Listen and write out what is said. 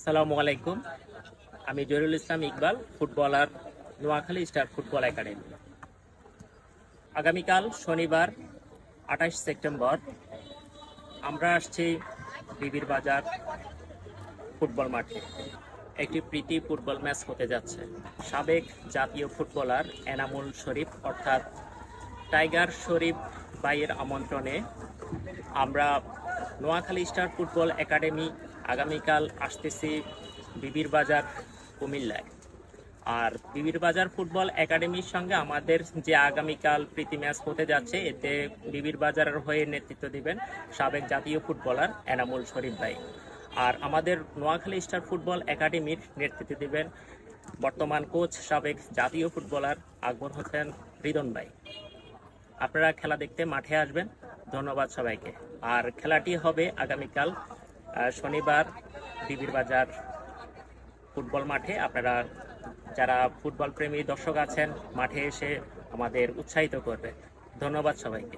আসসালামু আলাইকুম। আমি Zahirul Islam Iqbal, footballer, Noakhali star football academy. আগামীকাল শনিবার 28 সেপ্টেম্বর আমরা আসছি বিবির বাজার ফুটবল মাঠে। একটি প্রীতি ফুটবল ম্যাচ হতে যাচ্ছে। সাবেক জাতীয় ফুটবলার এনামুল শরীফ অর্থাৎ টাইগার শরীফ ভাইয়ের আমন্ত্রণে আমরা নোয়াখালী স্টার ফুটবল একাডেমি আগামীকাল আসতেছি বিবির বাজার কুমিল্লায়। আর বিবির বাজার ফুটবল একাডেমির সঙ্গে আমাদের যে আগামীকাল প্রীতি ম্যাচ হতে যাচ্ছে, এতে বিবির বাজারের হয়ে নেতৃত্ব দিবেন সাবেক জাতীয় ফুটবলার এনামুল শরীফ ভাই। আর আমাদের নোয়াখালী স্টার ফুটবল একাডেমির নেতৃত্ব দিবেন বর্তমান কোচ সাবেক জাতীয় ফুটবলার আকবর হোসেন রিদন ভাই। আপনারা খেলা দেখতে মাঠে আসবেন। ধন্যবাদ সবাইকে। আর খেলাটি হবে আগামীকাল শনিবার বিবির বাজার ফুটবল মাঠে। আপনারা যারা ফুটবল প্রেমী দর্শক আছেন মাঠে এসে আমাদের উৎসাহিত করবে। ধন্যবাদ সবাইকে।